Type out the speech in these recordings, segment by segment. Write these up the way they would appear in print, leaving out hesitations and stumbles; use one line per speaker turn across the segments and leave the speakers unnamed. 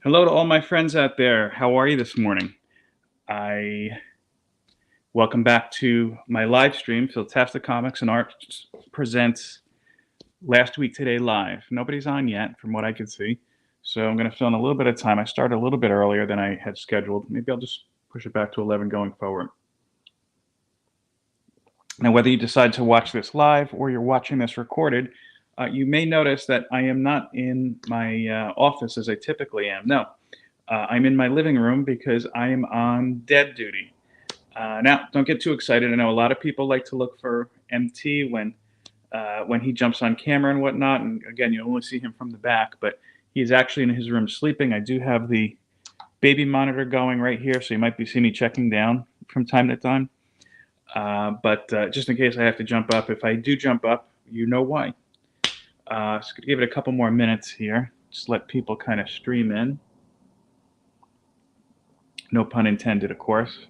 Hello to all my friends out there. How are you this morning? I welcome back to my live stream. Philtastic Comics and Art presents Last Week Today Live. Nobody's on yet, from what I can see, so I'm going to fill in a little bit of time. I started a little bit earlier than I had scheduled. Maybe I'll just push it back to 11 going forward. Now, whether you decide to watch this live or you're watching this recorded, you may notice that I am not in my office as I typically am. No, I'm in my living room because I am on dead duty. Now, don't get too excited. I know a lot of people like to look for MT when he jumps on camera and whatnot. And again, you only see him from the back, but he's actually in his room sleeping. I do have the baby monitor going right here, so you might be seeing me checking down from time to time. But just in case I have to jump up, if I do jump up, you know why. Just gonna give it a couple more minutes here. Just let people kind of stream in. No pun intended, of course.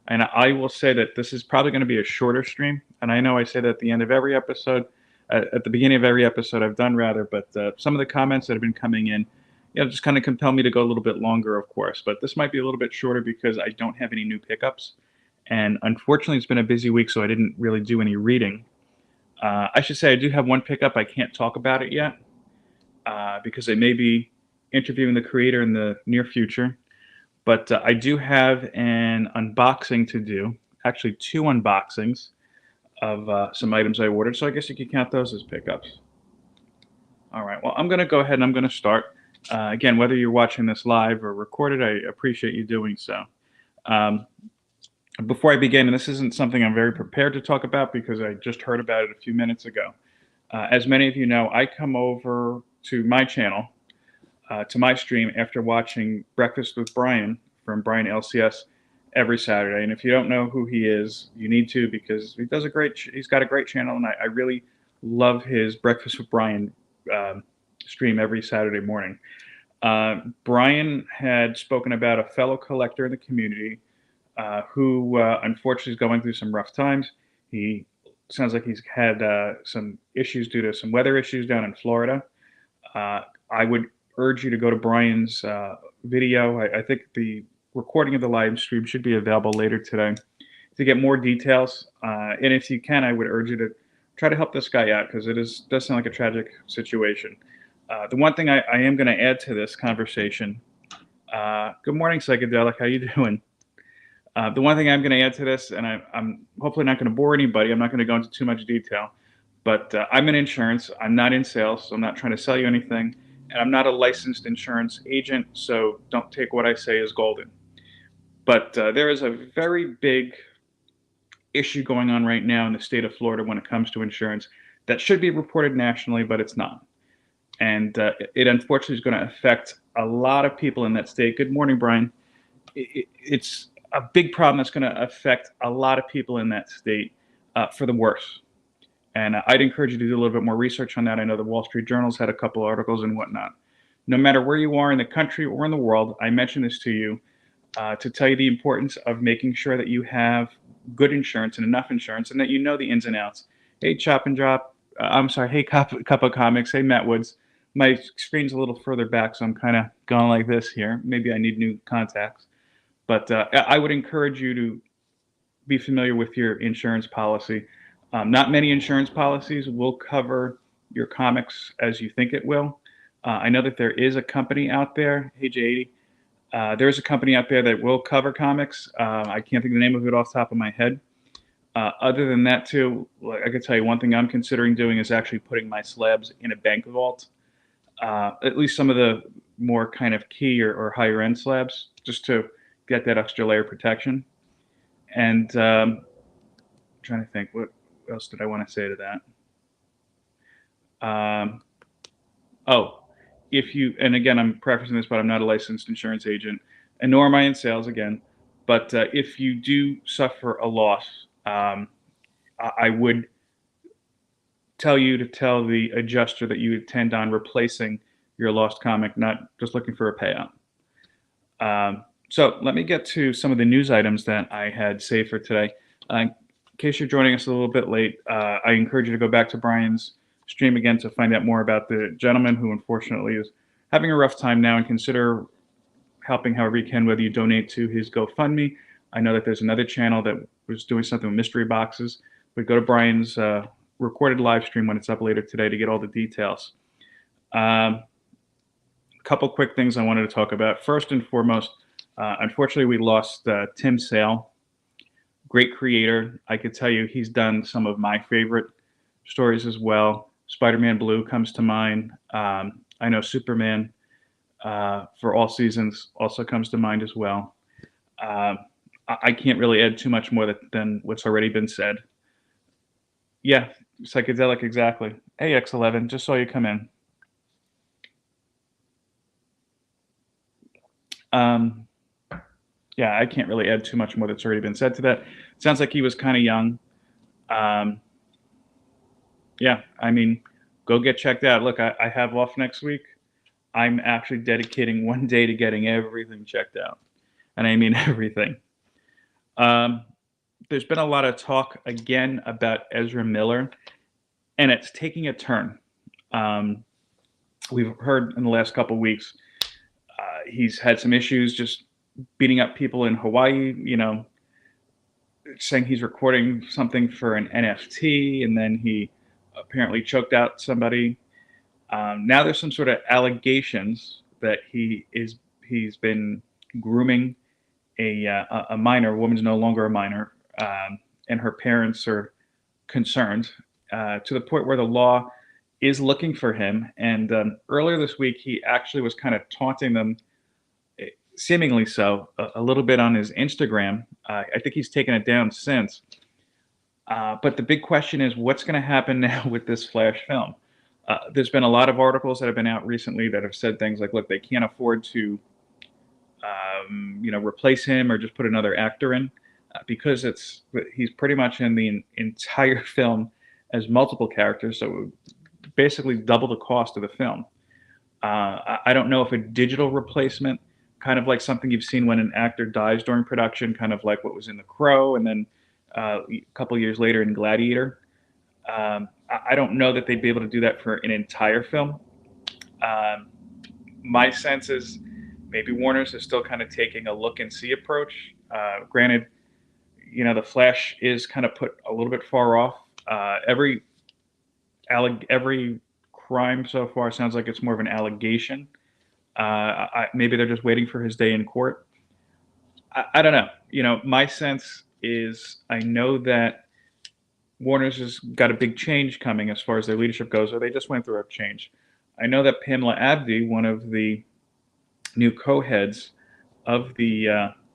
And I will say that this is probably going to be a shorter stream. And I know I say that at the end of every episode, at the beginning of every episode I've done rather, but some of the comments that have been coming in, just kind of compel me to go a little bit longer, of course. But this might be a little bit shorter because I don't have any new pickups. And unfortunately, it's been a busy week, so I didn't really do any reading. I should say I do have one pickup. I can't talk about it yet because I may be interviewing the creator in the near future. But I do have an unboxing to do, actually two unboxings of some items I ordered. So I guess you could count those as pickups. All right, well, I'm going to go ahead and I'm going to start. Again, whether you're watching this live or recorded, I appreciate you doing so. Before I begin, and this isn't something I'm very prepared to talk about because I just heard about it a few minutes ago. As many of you know, I come over to my channel, to my stream after watching Breakfast with Brian from Brian LCS every Saturday. And if you don't know who he is, you need to because he's got a great channel, and I really love his Breakfast with Brian stream every Saturday morning. Brian had spoken about a fellow collector in the community who unfortunately is going through some rough times. He sounds like he's had some issues due to some weather issues down in Florida. I would urge you to go to Brian's video. I think the recording of the live stream should be available later today to get more details. And if you can, I would urge you to try to help this guy out because does sound like a tragic situation. The one thing I am going to add to this conversation. Good morning, Psychedelic. How you doing? The one thing I'm going to add to this, and I'm hopefully not going to bore anybody. I'm not going to go into too much detail, but I'm in insurance. I'm not in sales, so I'm not trying to sell you anything. And I'm not a licensed insurance agent, so don't take what I say as golden. But there is a very big issue going on right now in the state of Florida when it comes to insurance that should be reported nationally, but it's not. And it unfortunately is going to affect a lot of people in that state. Good morning, Brian. It's a big problem that's going to affect a lot of people in that state for the worse. And I'd encourage you to do a little bit more research on that. I know the Wall Street Journal's had a couple articles and whatnot. No matter where you are in the country or in the world, I mention this to you to tell you the importance of making sure that you have good insurance and enough insurance and that you know the ins and outs. Hey, Chop and Drop. Hey, Cup of Comics. Hey, Matt Woods. My screen's a little further back, so I'm kind of going like this here. Maybe I need new contacts. But I would encourage you to be familiar with your insurance policy. Not many insurance policies will cover your comics as you think it will. I know that there is a company out there, hey J80, there's a company out there that will cover comics. I can't think of the name of it off the top of my head. Other than that, too, I can tell you one thing I'm considering doing is actually putting my slabs in a bank vault. At least some of the more kind of key or higher end slabs, just to get that extra layer of protection. And I'm trying to think, what else did I want to say to that? If you, and again, I'm prefacing this, but I'm not a licensed insurance agent, and nor am I in sales again. But if you do suffer a loss, I would tell you to tell the adjuster that you intend on replacing your lost comic, not just looking for a payout. So let me get to some of the news items that I had saved for today. In case you're joining us a little bit late, I encourage you to go back to Brian's stream again to find out more about the gentleman who unfortunately is having a rough time now, and consider helping however you can, whether you donate to his GoFundMe. I know that there's another channel that was doing something with mystery boxes, but go to Brian's recorded live stream when it's up later today to get all the details. A couple quick things I wanted to talk about. First and foremost, unfortunately, we lost Tim Sale, great creator. I could tell you he's done some of my favorite stories as well. Spider-Man Blue comes to mind. I know Superman for all seasons also comes to mind as well. I can't really add too much more than what's already been said. Yeah, psychedelic, exactly. Hey, X11, just saw you come in. Yeah, I can't really add too much more that's already been said to that. Sounds like he was kind of young. Um, yeah, I mean, go get checked out. Look, I have off next week. I'm actually dedicating one day to getting everything checked out. And I mean everything. Um, there's been a lot of talk again about Ezra Miller, and it's taking a turn. Um, we've heard in the last couple of weeks he's had some issues just beating up people in Hawaii, saying he's recording something for an NFT, and then he apparently choked out somebody. Now there's some sort of allegations that he's been grooming a minor. A woman's no longer a minor, and her parents are concerned to the point where the law is looking for him. And earlier this week, he actually was kind of taunting them, seemingly so, a little bit on his Instagram. I think he's taken it down since. But the big question is, what's going to happen now with this Flash film? There's been a lot of articles that have been out recently that have said things like, look, they can't afford to, replace him or just put another actor in because he's pretty much in the entire film as multiple characters. So it would basically double the cost of the film. I don't know if a digital replacement, kind of like something you've seen when an actor dies during production, kind of like what was in The Crow, and then a couple years later in Gladiator. I don't know that they'd be able to do that for an entire film. My sense is maybe Warner's is still kind of taking a look and see approach. Granted, the Flash is kind of put a little bit far off. Every crime so far sounds like it's more of an allegation. Maybe they're just waiting for his day in court. I don't know. My sense is I know that Warner's has got a big change coming as far as their leadership goes, or they just went through a change. I know that Pamela Abdi, one of the new co-heads of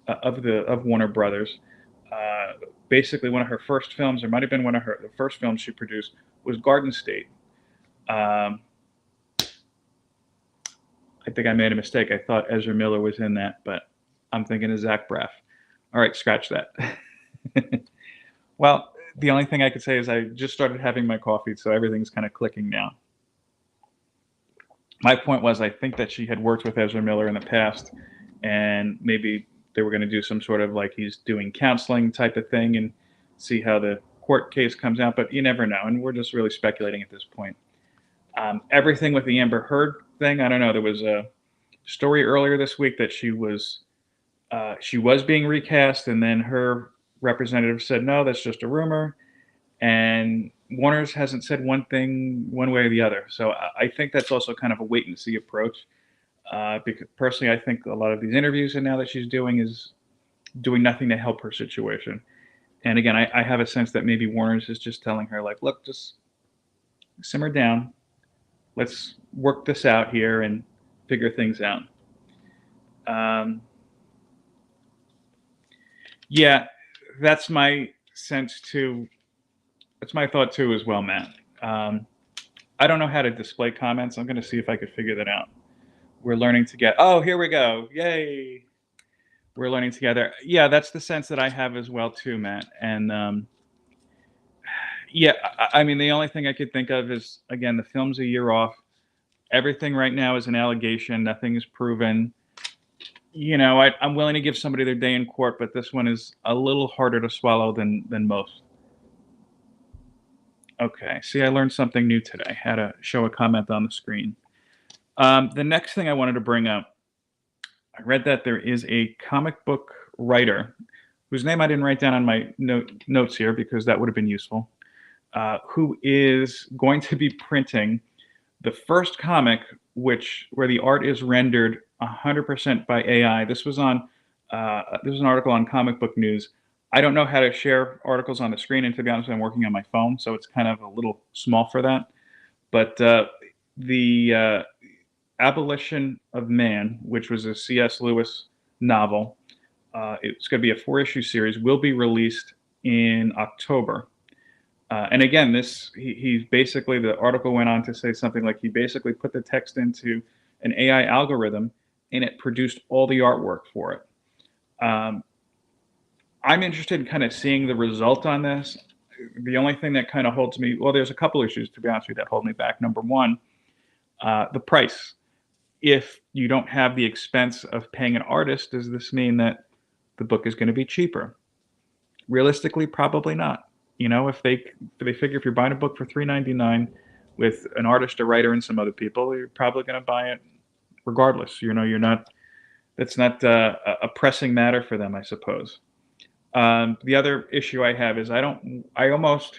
of Warner Brothers, basically one of her first films, or might have been the first films she produced, was Garden State. I think I made a mistake. I thought Ezra Miller was in that, but I'm thinking of Zach Braff. All right, scratch that. Well, the only thing I could say is I just started having my coffee, so everything's kind of clicking now. My point was, I think that she had worked with Ezra Miller in the past, and maybe they were going to do some sort of like he's doing counseling type of thing and see how the court case comes out, but you never know, and we're just really speculating at this point. Everything with the Amber Heard thing, I don't know. There was a story earlier this week that she was being recast, and then her representative said, no, that's just a rumor. And Warner's hasn't said one thing one way or the other. So I think that's also kind of a wait and see approach. Because personally, I think a lot of these interviews and now that she's doing is doing nothing to help her situation. And again, I have a sense that maybe Warner's is just telling her, like, look, just simmer down. Let's work this out here and figure things out. Yeah, that's my sense too. That's my thought too as well, Matt. I don't know how to display comments. I'm going to see if I could figure that out. We're learning together. Oh, here we go. Yay. We're learning together. Yeah, that's the sense that I have as well too, Matt. And yeah, I mean, the only thing I could think of is, again, the film's a year off. Everything right now is an allegation. Nothing is proven. I'm willing to give somebody their day in court, but this one is a little harder to swallow than most. Okay, see, I learned something new today. How to show a comment on the screen. The next thing I wanted to bring up, I read that there is a comic book writer whose name I didn't write down on my notes here because that would have been useful, who is going to be printing the first comic where the art is rendered 100% by AI. This was an article on Comic Book News. I don't know how to share articles on the screen, and to be honest, I'm working on my phone, so it's kind of a little small for that. But the Abolition of Man, which was a C.S. Lewis novel, it's going to be a 4-issue series, will be released in October. And again, he's basically, the article went on to say something like he basically put the text into an AI algorithm and it produced all the artwork for it. I'm interested in kind of seeing the result on this. The only thing that kind of holds me, well, there's a couple issues, to be honest with you, that hold me back. Number one, the price. If you don't have the expense of paying an artist, does this mean that the book is going to be cheaper? Realistically, probably not. You know, if they figure if you're buying a book for $3.99 with an artist, a writer, and some other people, you're probably going to buy it regardless. You know, that's not a pressing matter for them, I suppose. The other issue I have is I want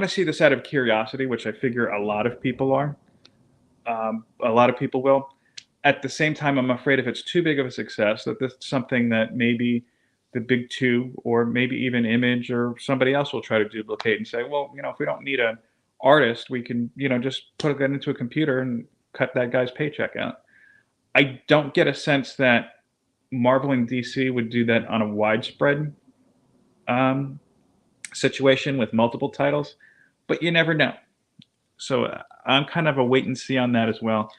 to see this out of curiosity, which I figure a lot of people are. A lot of people will. At the same time, I'm afraid if it's too big of a success, that this is something that maybe the big two or maybe even Image or somebody else will try to duplicate and say, well, you know, if we don't need an artist, we can, you know, just put that into a computer and cut that guy's paycheck out. I don't get a sense that Marvel and DC would do that on a widespread situation with multiple titles, but you never know. So I'm kind of a wait and see on that as well.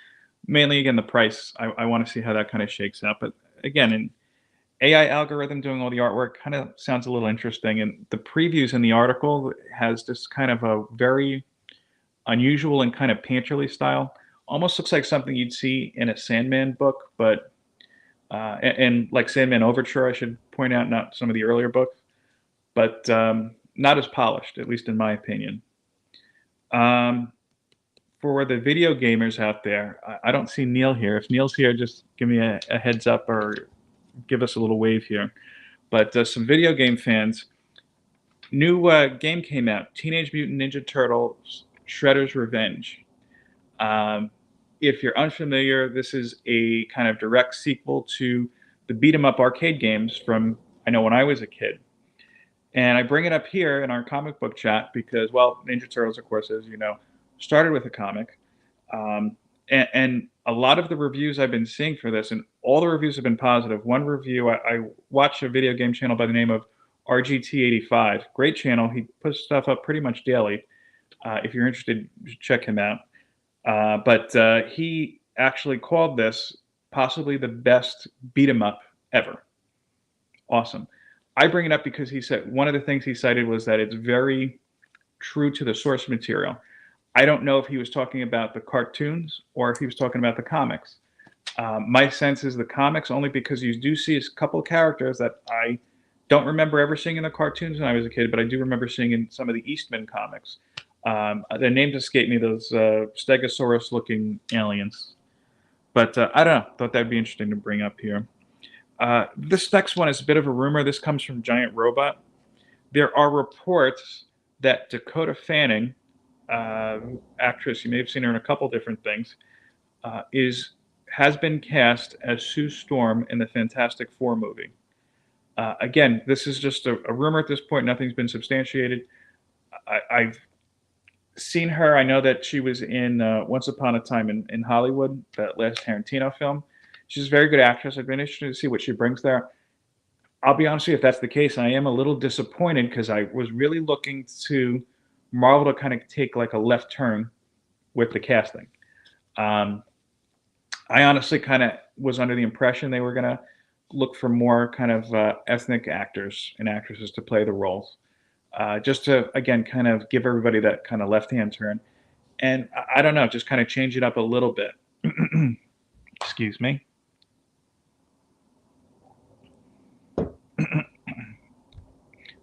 Mainly, again, the price. I want to see how that kind of shakes out. But again, an AI algorithm doing all the artwork kind of sounds a little interesting. And the previews in the article has this kind of a very unusual and kind of painterly style. Almost looks like something you'd see in a Sandman book, but and like Sandman Overture, I should point out, not some of the earlier books, but not as polished, at least in my opinion. For the video gamers out there, I don't see Neil here. If Neil's here, just give me a heads up or give us a little wave here. But some video game fans, new game came out, Teenage Mutant Ninja Turtles Shredder's Revenge. If you're unfamiliar, this is a kind of direct sequel to the beat-em-up arcade games from, I know, when I was a kid. And I bring it up here in our comic book chat because, well, Ninja Turtles, of course, as you know, started with a comic. And a lot of the reviews I've been seeing for this, and all the reviews have been positive. One review, I watch a video game channel by the name of RGT85. Great channel. He puts stuff up pretty much daily. If you're interested, check him out. But he actually called this possibly the best beat 'em up ever. Awesome. I bring it up because he said one of the things he cited was that it's very true to the source material. I don't know if he was talking about the cartoons or if he was talking about the comics. My sense is the comics, only because you do see a couple of characters that I don't remember ever seeing in the cartoons when I was a kid, but I do remember seeing in some of the Eastman comics. Their names escape me, those Stegosaurus-looking aliens. But I don't know. Thought that'd be interesting to bring up here. This next one is a bit of a rumor. This comes from Giant Robot. There are reports that Dakota Fanning, actress, you may have seen her in a couple different things, has been cast as Sue Storm in the Fantastic Four movie. Again, this is just a rumor at this point. Nothing's been substantiated. I've seen her. I know that she was in Once Upon a Time in Hollywood, that last Tarantino film. She's a very good actress. I've been interested to see what she brings there. I'll be honest with you, if that's the case, I am a little disappointed because I was really looking to Marvel to kind of take like a left turn with the casting. I honestly kind of was under the impression they were going to look for more kind of ethnic actors and actresses to play the roles. Just to, again, kind of give everybody that kind of left-hand turn. And I don't know, just kind of change it up a little bit. Excuse me.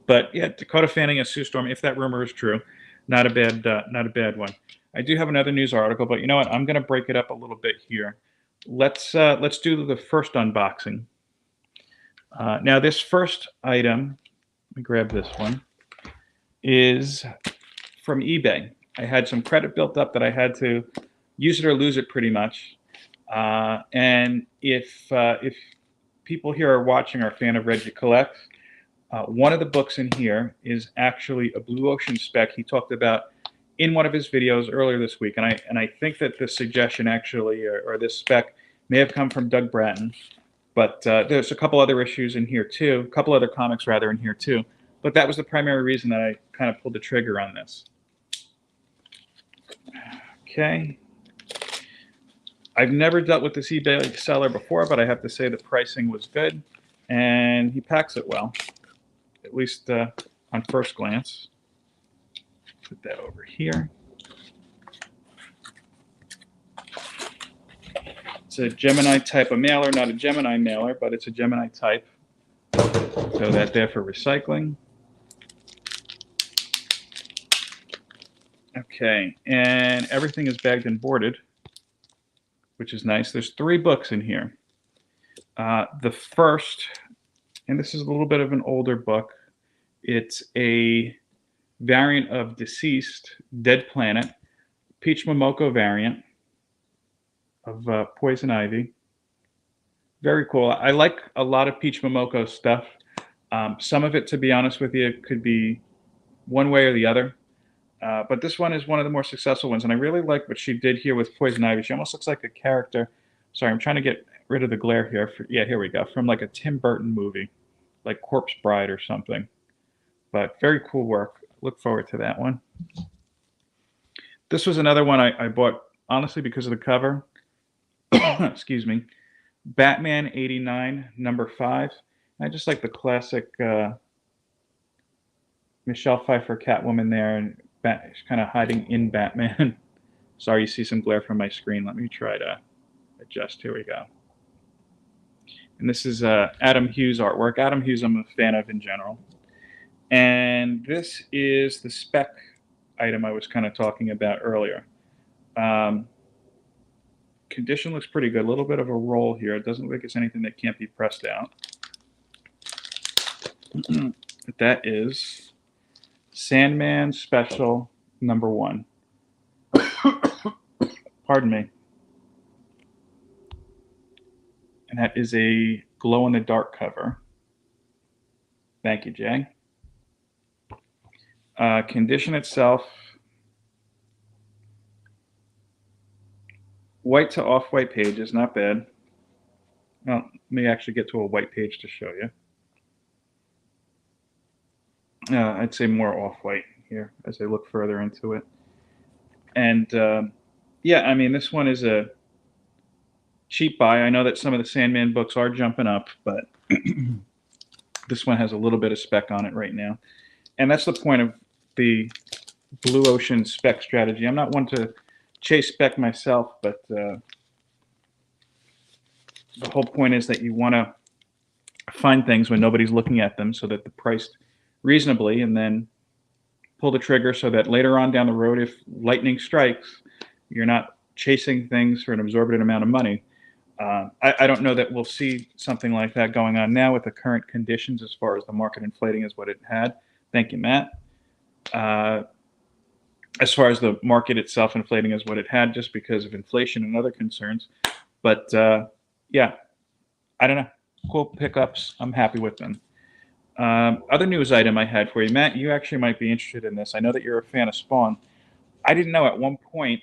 But yeah, Dakota Fanning as Sue Storm, if that rumor is true, not a bad one. I do have another news article, but you know what? I'm going to break it up a little bit here. Let's do the first unboxing. Now, this first item, let me grab this one, is from eBay. I had some credit built up that I had to use it or lose it pretty much. And if people here are watching are a fan of Regie Collects, one of the books in here is actually a Blue Ocean spec he talked about in one of his videos earlier this week. And I think that this suggestion actually, or this spec, may have come from Doug Bratton. But there's a couple other issues in here too, a couple other comics rather in here too. But that was the primary reason that I kind of pulled the trigger on this. Okay. I've never dealt with this eBay seller before, but I have to say the pricing was good, and he packs it well, at least on first glance. Put that over here. It's a Gemini type of mailer, not a Gemini mailer, but it's a Gemini type. So that's there for recycling. Okay, and everything is bagged and boarded, which is nice. There's 3 books in here. The first, and this is a little bit of an older book, it's a variant of Deceased, Dead Planet, Peach Momoko variant of Poison Ivy. Very cool. I like a lot of Peach Momoko stuff. Some of it, to be honest with you, could be one way or the other. But this one is one of the more successful ones, and I really like what she did here with Poison Ivy. She almost looks like a character. Sorry, I'm trying to get rid of the glare here. Yeah, here we go. From like a Tim Burton movie, like Corpse Bride or something. But very cool work. Look forward to that one. This was another one I bought, honestly, because of the cover. Excuse me. Batman 89, number 5. I just like the classic Michelle Pfeiffer Catwoman there, and she's kind of hiding in Batman. Sorry, you see some glare from my screen. Let me try to adjust. Here we go. And this is Adam Hughes artwork. Adam Hughes I'm a fan of in general. And this is the spec item I was kind of talking about earlier. Condition looks pretty good. A little bit of a roll here. It doesn't look like it's anything that can't be pressed out. That is Sandman Special number 1. Pardon me. And that is a glow-in-the-dark cover. Thank you, Jay. Condition itself, white to off-white pages, not bad. Well, let me actually get to a white page to show you. I'd say more off-white here as I look further into it. And yeah, I mean, this one is a cheap buy. I know that some of the Sandman books are jumping up, but this one has a little bit of spec on it right now. And that's the point of the Blue Ocean spec strategy. I'm not one to chase spec myself, but the whole point is that you want to find things when nobody's looking at them so that they're priced reasonably, and then pull the trigger so that later on down the road, if lightning strikes, you're not chasing things for an exorbitant amount of money. I don't know that we'll see something like that going on now with the current conditions as far as the market inflating as what it had. Thank you, Matt. As far as the market itself inflating as what it had just because of inflation and other concerns. But yeah, I don't know. Cool pickups. I'm happy with them. Other news item I had for you, Matt, you actually might be interested in this. I know that you're a fan of Spawn. I didn't know at one point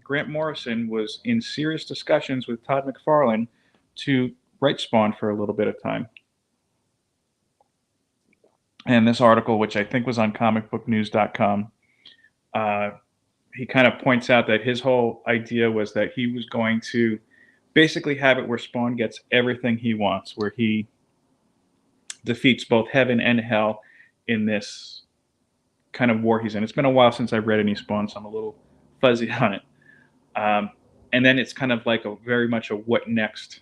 Grant Morrison was in serious discussions with Todd McFarlane to write Spawn for a little bit of time. And this article, which I think was on comicbooknews.com, he kind of points out that his whole idea was that he was going to basically have it where Spawn gets everything he wants, where he defeats both heaven and hell in this kind of war he's in. It's been a while since I've read any Spawn, so I'm a little fuzzy on it. And then it's kind of like a very much a what next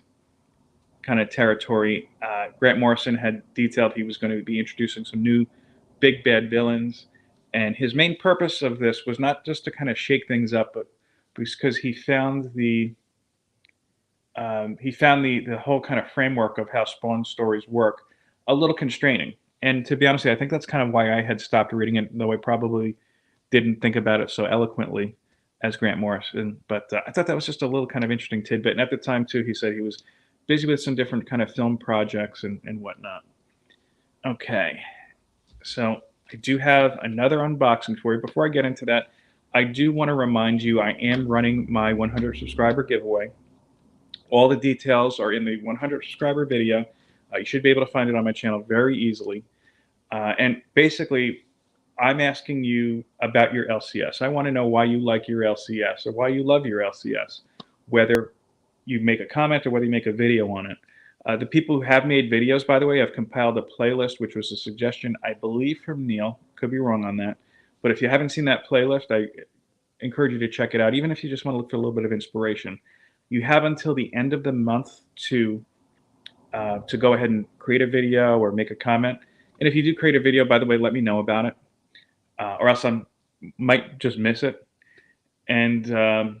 kind of territory. Grant Morrison had detailed he was going to be introducing some new big bad villains, And his main purpose of this was not just to kind of shake things up, but because he found the whole kind of framework of how Spawn stories work a little constraining. And to be honest with you, I think that's kind of why I had stopped reading it, though I probably didn't think about it so eloquently as Grant Morrison. But I thought that was just a little kind of interesting tidbit. And at the time, too, he said he was busy with some different kind of film projects and whatnot. Okay, so I do have another unboxing for you. Before I get into that, I do want to remind you I am running my 100 subscriber giveaway. All the details are in the 100 subscriber video. You should be able to find it on my channel very easily. And basically, I'm asking you about your LCS. I want to know why you like your LCS or why you love your LCS, whether you make a comment or whether you make a video on it. The people who have made videos, by the way, have compiled a playlist, which was a suggestion, I believe, from Neil. Could be wrong on that. But if you haven't seen that playlist, I encourage you to check it out, even if you just want to look for a little bit of inspiration. You have until the end of the month to go ahead and create a video or make a comment. And if you do create a video, by the way, let me know about it, or else I might just miss it. And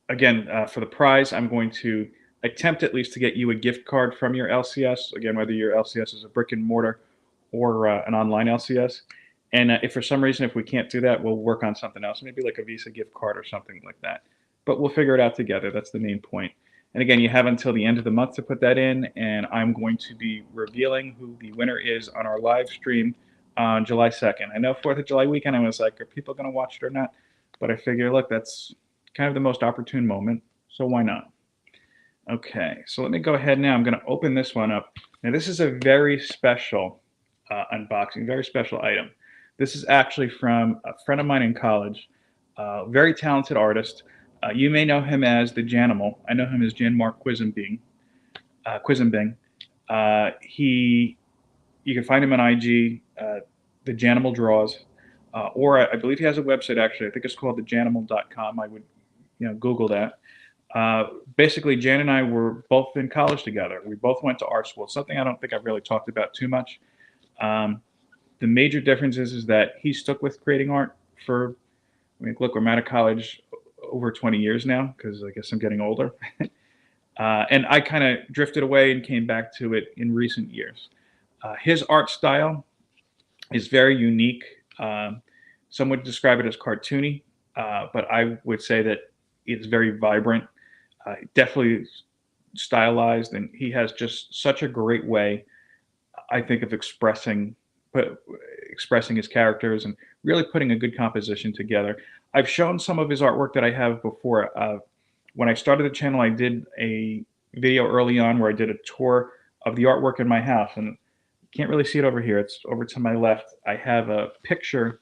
again, for the prize, I'm going to attempt at least to get you a gift card from your LCS. Again, whether your LCS is a brick and mortar or an online LCS. And if for some reason, if we can't do that, we'll work on something else, maybe like a Visa gift card or something like that. But we'll figure it out together. That's the main point. And again, you have until the end of the month to put that in, and I'm going to be revealing who the winner is on our live stream on July 2nd. I know 4th of July weekend, I was like, are people going to watch it or not? But I figure, look, that's kind of the most opportune moment, so why not? Okay, so let me go ahead now. I'm going to open this one up. Now, this is a very special unboxing, very special item. This is actually from a friend of mine in college, very talented artist. You may know him as the Janimal. I know him as Jan-Mark Quisenbing. You can find him on IG, the Janimal Draws, or I believe he has a website actually. I think it's called thejanimal.com. I would, Google that. Basically, Jan and I were both in college together. We both went to art school. Something I don't think I've really talked about too much. The major difference is that he stuck with creating art for, look, we're out of college over 20 years now, because I guess I'm getting older. And I kind of drifted away and came back to it in recent years. His art style is very unique. Some would describe it as cartoony, but I would say that it's very vibrant, definitely stylized, and he has just such a great way, I think, of expressing his characters and really putting a good composition together. I've shown some of his artwork that I have before. When I started the channel, I did a video early on where I did a tour of the artwork in my house, and you can't really see it over here. It's over to my left. I have a picture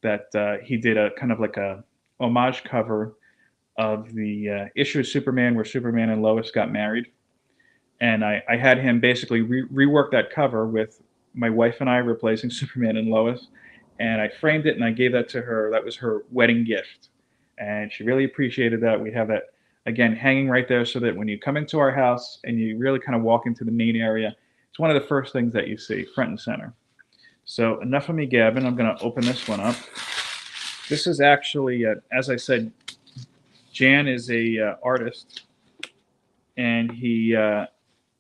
that he did, a kind of like a homage cover of the issue of Superman where Superman and Lois got married. And I had him basically rework that cover with my wife and I replacing Superman and Lois. And I framed it and I gave that to her. That was her wedding gift. And she really appreciated that. We have that, again, hanging right there so that when you come into our house and you really kind of walk into the main area, it's one of the first things that you see, front and center. So enough of me gabbing. I'm going to open this one up. This is actually, as I said, Jan is a artist. And he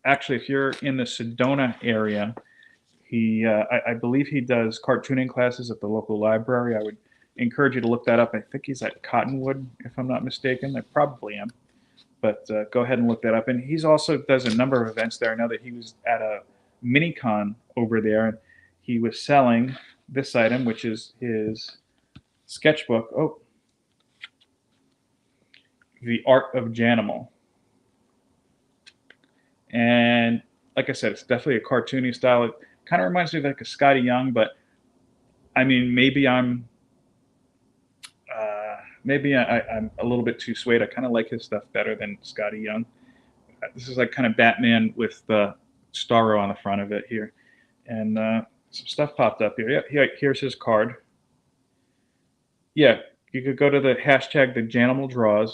actually, if you're in the Sedona area, I believe he does cartooning classes at the local library. I would encourage you to look that up. I think he's at Cottonwood, if I'm not mistaken. I probably am. But go ahead and look that up. And he's also does a number of events there. I know that he was at a mini-con over there, and he was selling this item, which is his sketchbook. Oh, The Art of Janimal. And like I said, it's definitely a cartoony style. It kind of reminds me of like a Scotty Young, but I mean, maybe I'm a little bit too swayed. I kind of like his stuff better than Scotty Young. This is like kind of Batman with the Starro on the front of it here. And some stuff popped up here. Yeah, here's his card. Yeah, you could go to the hashtag #TheJanimalDraws.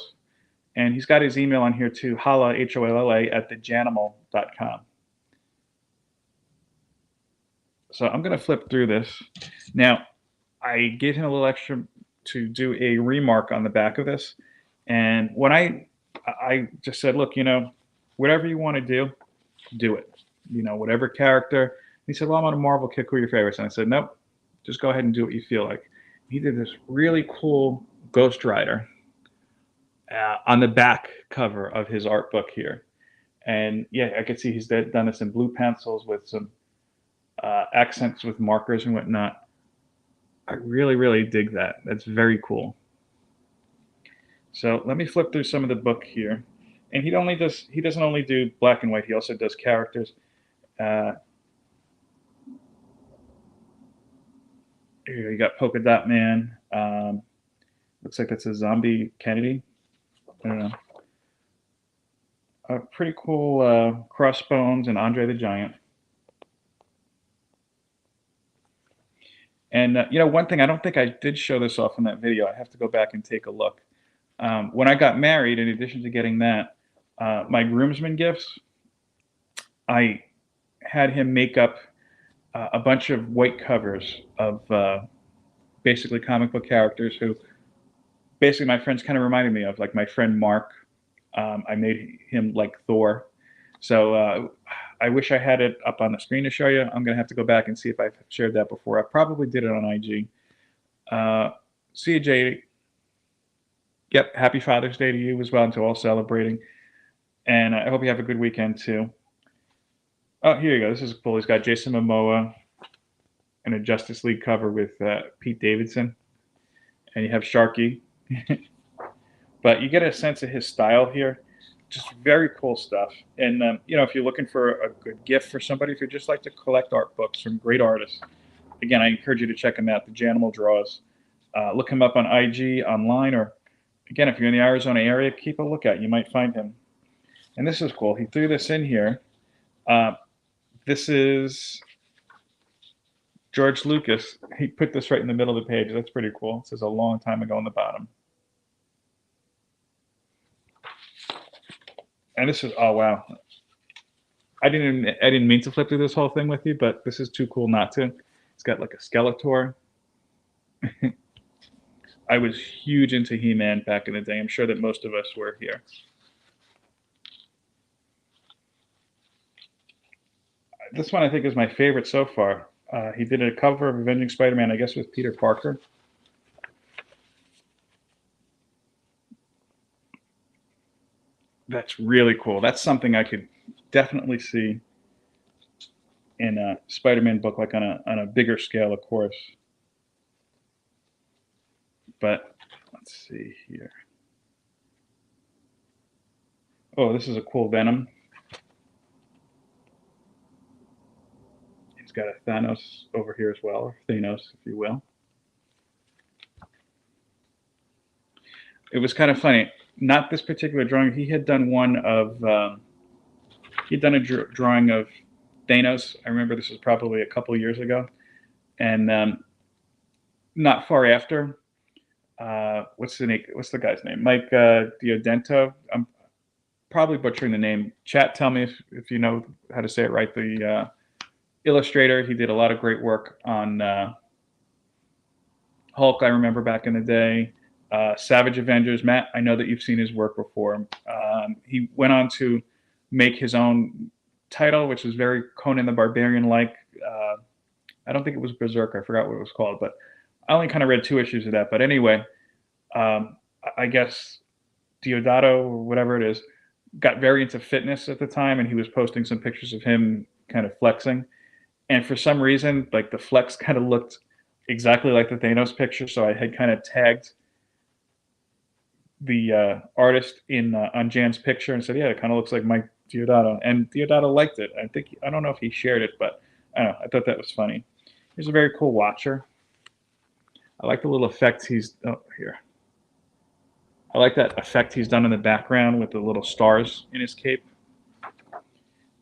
And he's got his email on here too, holla, Holla, at thejanimal.com. So I'm going to flip through this. Now, I gave him a little extra to do a remark on the back of this. And when I just said, look, whatever you want to do it. Whatever character. He said, well, I'm on a Marvel kick. Who are your favorites? And I said, nope, just go ahead and do what you feel like. He did this really cool Ghost Rider on the back cover of his art book here. And yeah, I could see he's done this in blue pencils with some accents with markers and whatnot. I really, really dig that. That's very cool. So let me flip through some of the book here. And he doesn't only do black and white, he also does characters. Here you got Polka Dot Man. Looks like that's a zombie Kennedy. I don't know. Pretty cool Crossbones and Andre the Giant. And one thing, I don't think I did show this off in that video. I have to go back and take a look. When I got married, in addition to getting that, my groomsmen gifts, I had him make up a bunch of white covers of basically comic book characters who basically my friends kind of reminded me of, like my friend Mark. I made him like Thor. So I wish I had it up on the screen to show you. I'm going to have to go back and see if I've shared that before. I probably did it on IG. CJ, yep, happy Father's Day to you as well, and to all celebrating. And I hope you have a good weekend too. Oh, here you go. This is cool. He's got Jason Momoa in a Justice League cover with Pete Davidson. And you have Sharky. But you get a sense of his style here. Just very cool stuff. And, if you're looking for a good gift for somebody, if you just like to collect art books from great artists, again, I encourage you to check him out, the Janimal Draws. Look him up on IG, online, or, again, if you're in the Arizona area, keep a lookout. You might find him. And this is cool. He threw this in here. This is George Lucas. He put this right in the middle of the page. That's pretty cool. It says a long time ago on the bottom. And this is, oh wow. I didn't mean to flip through this whole thing with you, but this is too cool not to. It's got like a Skeletor. I was huge into He-Man back in the day. I'm sure that most of us were here. This one I think is my favorite so far. He did a cover of Avenging Spider-Man, I guess, with Peter Parker. That's really cool. That's something I could definitely see in a Spider-Man book, like on a bigger scale, of course. But let's see here. Oh, this is a cool Venom. He's got a Thanos over here as well, or Thanos, if you will. It was kind of funny. Not this particular drawing. He had done one of. He'd done a drawing of Thanos. I remember this was probably a couple years ago, and not far after. What's the guy's name? Mike Diodento. I'm probably butchering the name. Chat, tell me if you know how to say it right. The illustrator. He did a lot of great work on Hulk. I remember back in the day. Savage Avengers. Matt, I know that you've seen his work before. He went on to make his own title, which was very Conan the Barbarian-like. I don't think it was Berserk. I forgot what it was called, but I only kind of read 2 issues of that. But anyway, I guess Diodato, or whatever it is, got very into fitness at the time, and he was posting some pictures of him kind of flexing. And for some reason, like the flex kind of looked exactly like the Thanos picture, so I had kind of tagged the artist on Jan's picture and said, yeah, it kind of looks like Mike Diodato. And Diodato liked it. I don't know if he shared it, but I don't know. I thought that was funny. Here's a very cool watcher. I like the little effect here. I like that effect he's done in the background with the little stars in his cape.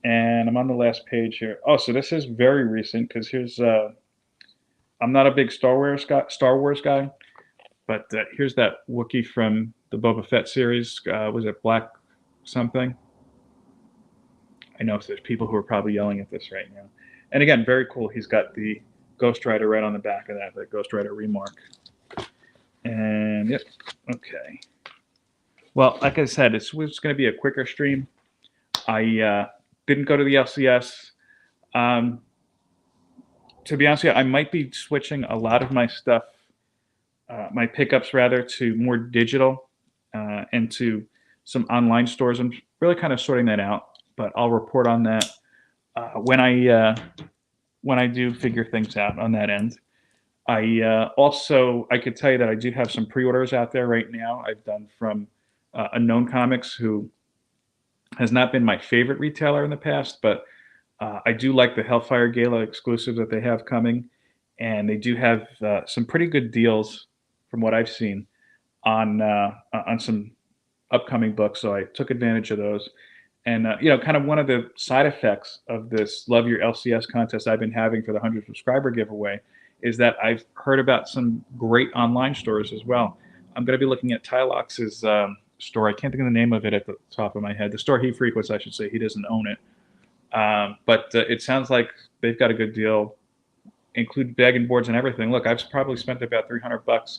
And I'm on the last page here. Oh, so this is very recent, because here's I'm not a big Star Wars guy, but here's that Wookiee from the Boba Fett series. Was it Black something? I know there's people who are probably yelling at this right now. And again, very cool. He's got the Ghost Rider right on the back of that, the Ghost Rider remark. And yep, okay. Well, like I said, this was going to be a quicker stream. I didn't go to the LCS. To be honest with you, I might be switching a lot of my stuff, my pickups rather, to more digital and to some online stores. I'm really kind of sorting that out, but I'll report on that when I do figure things out on that end. I could tell you that I do have some pre-orders out there right now. I've done from Unknown Comics, who has not been my favorite retailer in the past, but I do like the Hellfire Gala exclusives that they have coming, and they do have some pretty good deals from what I've seen on some upcoming books. So I took advantage of those. And kind of one of the side effects of this Love Your LCS contest I've been having for the 100 subscriber giveaway is that I've heard about some great online stores as well. I'm going to be looking at Tylox's store. I can't think of the name of it at the top of my head. The store he frequents, I should say. He doesn't own it. But it sounds like they've got a good deal, include bag and boards and everything. Look, I've probably spent about $300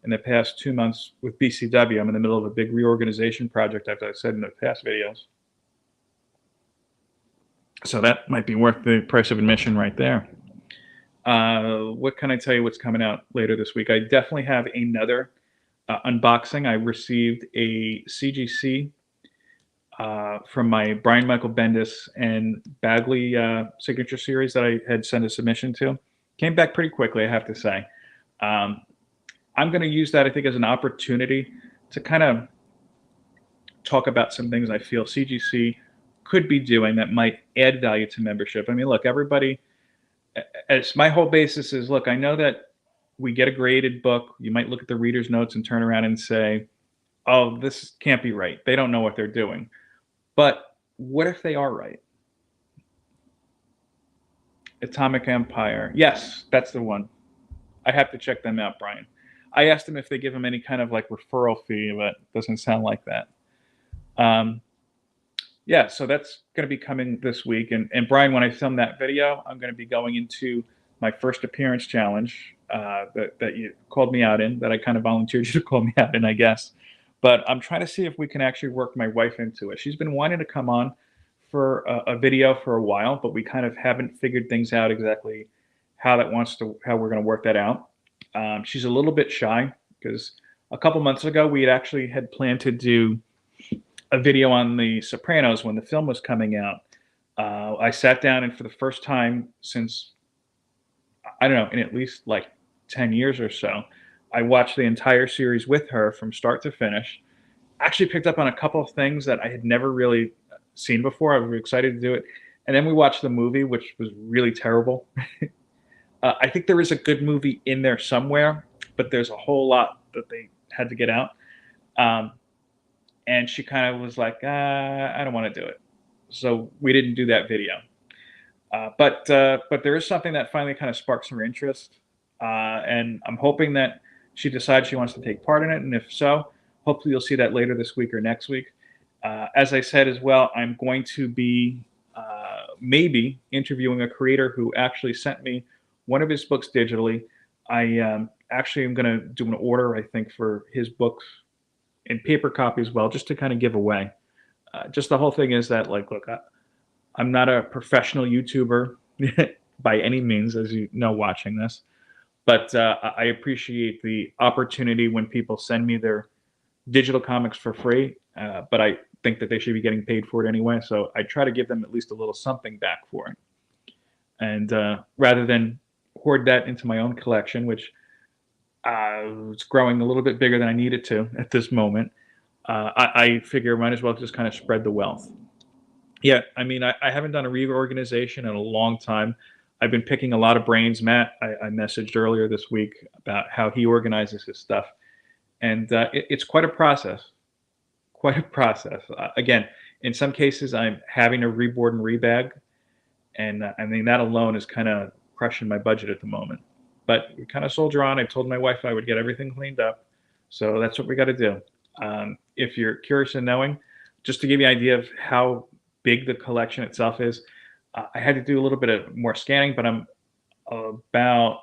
in the past 2 months with BCW. I'm in the middle of a big reorganization project, as I said in the past videos. So that might be worth the price of admission right there. What can I tell you what's coming out later this week? I definitely have another unboxing. I received a CGC from my Brian Michael Bendis and Bagley signature series that I had sent a submission to. Came back pretty quickly, I have to say. I'm going to use that, I think, as an opportunity to kind of talk about some things I feel CGC could be doing that might add value to membership. I mean, look, everybody, as my whole basis is, look, I know that we get a graded book. You might look at the reader's notes and turn around and say, oh, this can't be right. They don't know what they're doing. But what if they are right? Atomic Empire. Yes, that's the one. I have to check them out, Brian. I asked them if they give them any kind of like referral fee, but it doesn't sound like that. Yeah, so that's going to be coming this week. And Brian, when I film that video, I'm going to be going into my first appearance challenge that you called me out in, that I kind of volunteered you to call me out in, I guess. But I'm trying to see if we can actually work my wife into it. She's been wanting to come on for a video for a while, but we kind of haven't figured things out exactly how we're going to work that out. She's a little bit shy because a couple months ago we had planned to do a video on The Sopranos when the film was coming out. I sat down, and for the first time since, I don't know, in at least like 10 years or so, I watched the entire series with her from start to finish. Actually picked up on a couple of things that I had never really seen before. I was excited to do it. And then we watched the movie, which was really terrible. I think there is a good movie in there somewhere, but there's a whole lot that they had to get out. And she kind of was like, I don't want to do it. So we didn't do that video. But there is something that finally kind of sparks her interest. And I'm hoping that she decides she wants to take part in it. And if so, hopefully you'll see that later this week or next week. As I said as well, I'm going to be maybe interviewing a creator who actually sent me one of his books digitally. I actually am going to do an order, I think, for his books in paper copy as well, just to kind of give away. Just the whole thing is that, like, look, I'm not a professional YouTuber by any means, as you know, watching this. But I appreciate the opportunity when people send me their digital comics for free. But I think that they should be getting paid for it anyway. So I try to give them at least a little something back for it. And rather than hoard that into my own collection, which it's growing a little bit bigger than I need it to at this moment, I figure I might as well just kind of spread the wealth. Yeah, I mean, I haven't done a reorganization in a long time. I've been picking a lot of brains. Matt, I messaged earlier this week about how he organizes his stuff. And it's quite a process. Quite a process. Again, in some cases, I'm having to reboard and rebag. And I mean, that alone is kind of crushing my budget at the moment. But we kind of soldier on. I told my wife I would get everything cleaned up. So that's what we got to do. If you're curious in knowing, just to give you an idea of how big the collection itself is, I had to do a little bit of more scanning, but about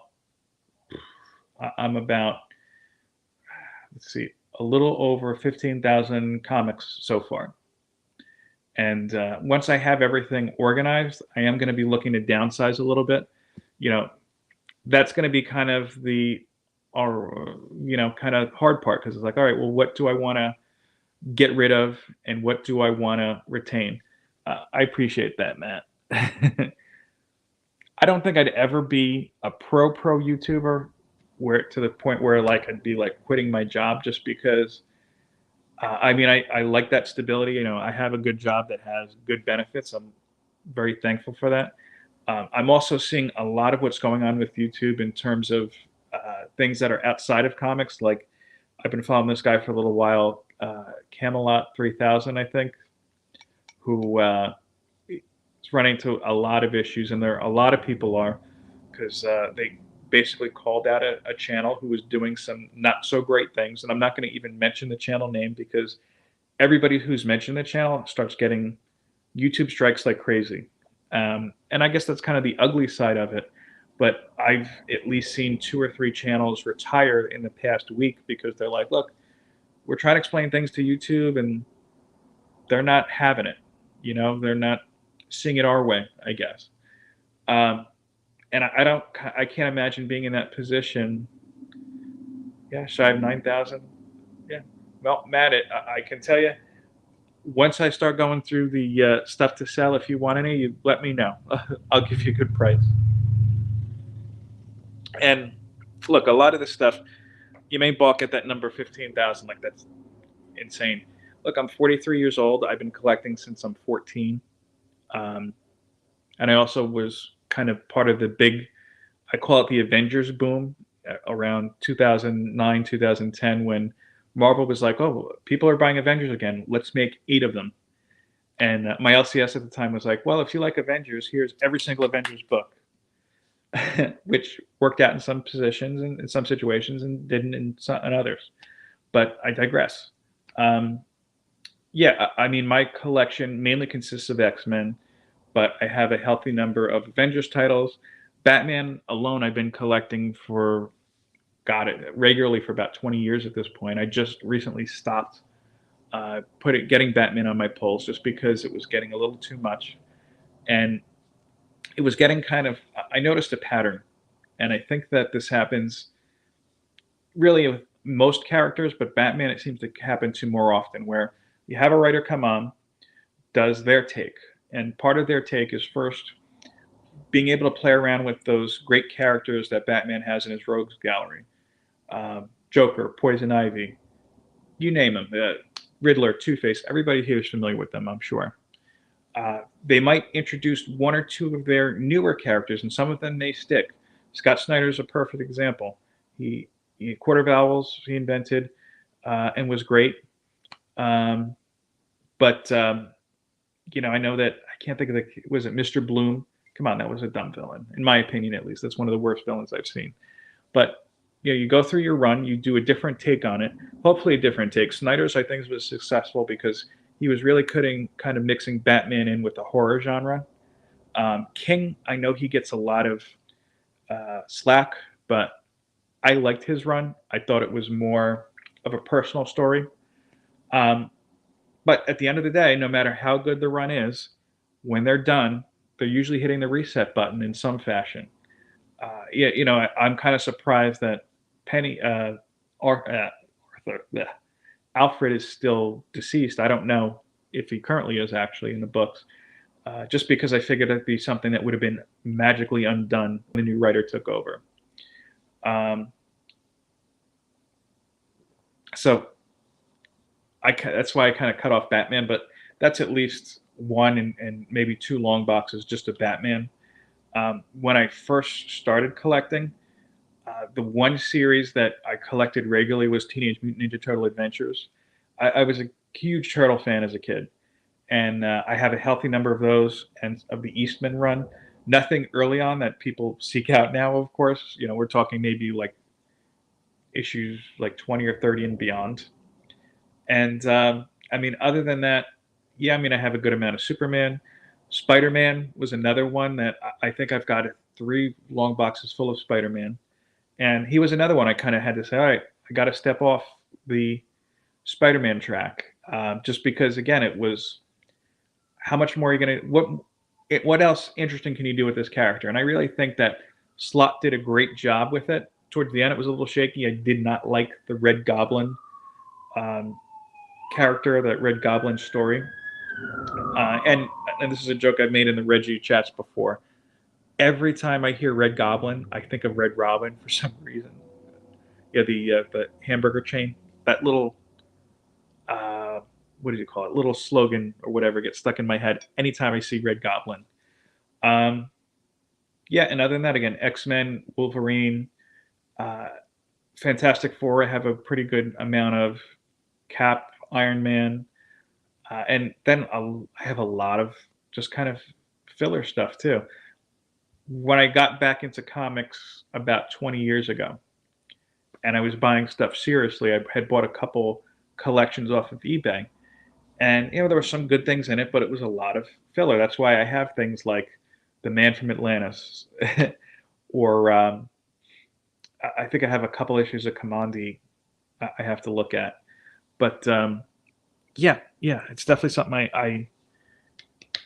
I'm about, let's see, a little over 15,000 comics so far. And once I have everything organized, I am going to be looking to downsize a little bit. You know, that's going to be kind of or kind of hard part because it's like, all right, well, what do I want to get rid of, and what do I want to retain? I appreciate that, Matt. I don't think I'd ever be a pro YouTuber where to the point where like I'd be like quitting my job just because I mean I like that stability. I have a good job that has good benefits. I'm very thankful for that. I'm also seeing a lot of what's going on with YouTube in terms of things that are outside of comics. Like I've been following this guy for a little while, Camelot 3000, I think, who is running into a lot of issues, and there are a lot of people are because they basically called out a channel who was doing some not so great things. And I'm not going to even mention the channel name because everybody who's mentioned the channel starts getting YouTube strikes like crazy. And I guess that's kind of the ugly side of it. But I've at least seen 2 or 3 channels retire in the past week because they're like, look, we're trying to explain things to YouTube and they're not having it. They're not seeing it our way, I guess. Um, and I can't imagine being in that position. Yeah, shy of 9,000. Yeah. Well, Matt, I can tell you, once I start going through the stuff to sell, if you want any, you let me know. I'll give you a good price. And look, a lot of this stuff, you may balk at that number 15,000. Like, that's insane. Look, I'm 43 years old. I've been collecting since I'm 14. Um, and I also was kind of part of the big, I call it the Avengers boom around 2009, 2010, when Marvel was like, oh, people are buying Avengers again. Let's make 8 of them. And my LCS at the time was like, well, if you like Avengers, here's every single Avengers book, which worked out in some positions and in some situations and didn't in others. But I digress. Um, yeah, I mean, my collection mainly consists of X-Men, but I have a healthy number of Avengers titles. Batman alone, I've been collecting for, got it, regularly for about 20 years at this point. I just recently stopped getting Batman on my polls just because it was getting a little too much. And it was getting kind of, I noticed a pattern. And I think that this happens really with most characters, but Batman, it seems to happen to more often, where you have a writer come on, does their take. And part of their take is first being able to play around with those great characters that Batman has in his rogues gallery. Joker, Poison Ivy, you name them, Riddler, Two-Face, everybody here is familiar with them, I'm sure. They might introduce 1 or 2 of their newer characters, and some of them may stick. Scott Snyder is a perfect example. Quarter vowels he invented and was great. But I know that I can't think of was it Mr. Bloom? Come on, that was a dumb villain, in my opinion, at least. That's one of the worst villains I've seen. But you go through your run, you do a different take on it, hopefully a different take. Snyder's, I think, was successful because he was really kind of mixing Batman in with the horror genre. King, I know he gets a lot of slack, but I liked his run. I thought it was more of a personal story. But at the end of the day, no matter how good the run is, when they're done, they're usually hitting the reset button in some fashion. I'm kind of surprised that Penny Arthur, Alfred is still deceased. I don't know if he currently is actually in the books, just because I figured it'd be something that would have been magically undone when the new writer took over. So that's why I kind of cut off Batman, but that's at least 1 and maybe 2 long boxes just of Batman. When I first started collecting, the one series that I collected regularly was Teenage Mutant Ninja Turtle Adventures. I was a huge Turtle fan as a kid, and I have a healthy number of those and of the Eastman run. Nothing early on that people seek out now, of course. We're talking maybe like issues like 20 or 30 and beyond. And I mean, other than that, yeah, I mean, I have a good amount of Superman. Spider-Man was another one that I think I've got 3 long boxes full of Spider-Man, and he was another one I kind of had to say, all right, I got to step off the Spider-Man track, just because again it was how much more are you gonna what else interesting can you do with this character? And I really think that Slott did a great job with it. Towards the end, it was a little shaky. I did not like the Red Goblin um, character, that Red Goblin story. And this is a joke I've made in the Regie chats before. Every time I hear Red Goblin, I think of Red Robin for some reason. Yeah, the hamburger chain. That little uh, what do you call it? Little slogan or whatever gets stuck in my head anytime I see Red Goblin. Um, yeah, and other than that, again, X Men, Wolverine, uh, Fantastic Four. I have a pretty good amount of Cap, Iron Man, and then I have a lot of just kind of filler stuff too. When I got back into comics about 20 years ago, and I was buying stuff seriously, I had bought a couple collections off of eBay, and there were some good things in it, but it was a lot of filler. That's why I have things like the Man from Atlantis, or I think I have a couple issues of Commandi I have to look at. But yeah, it's definitely something I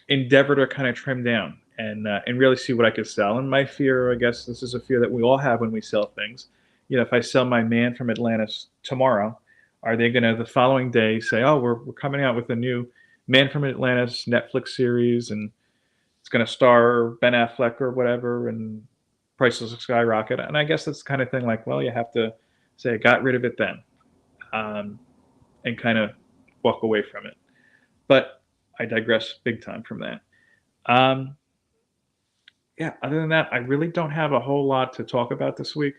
endeavor to kind of trim down and really see what I could sell. And my fear, I guess, this is a fear that we all have when we sell things. If I sell my Man from Atlantis tomorrow, are they going to the following day say, "Oh, we're coming out with a new Man from Atlantis Netflix series, and it's going to star Ben Affleck or whatever, and prices will skyrocket"? And I guess that's the kind of thing like, well, you have to say, I got rid of it then, and kind of walk away from it. But I digress big time from that. Um, yeah, other than that, I really don't have a whole lot to talk about this week.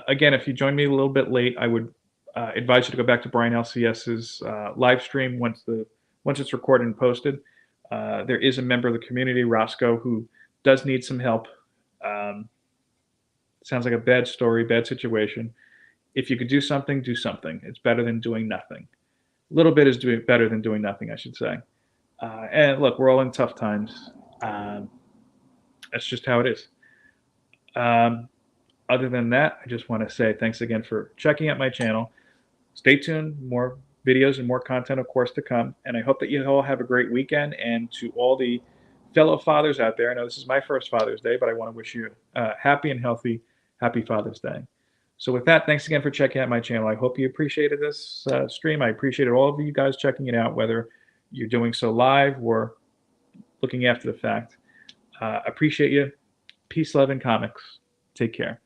Again, if you joined me a little bit late, I would advise you to go back to Brian LCS's live stream once it's recorded and posted. There is a member of the community, Roscoe, who does need some help. Sounds like a bad story, bad situation. If you could do something, do something. It's better than doing nothing. A little bit is better than doing nothing, I should say. And look, we're all in tough times. That's just how it is. Other than that, I just want to say thanks again for checking out my channel. Stay tuned, more videos and more content, of course, to come. And I hope that you all have a great weekend. And to all the fellow fathers out there, I know this is my first Father's Day, but I want to wish you a happy and healthy, happy Father's Day. So with that, thanks again for checking out my channel. I hope you appreciated this stream. I appreciated all of you guys checking it out, whether you're doing so live or looking after the fact. Appreciate you. Peace, love, and comics. Take care.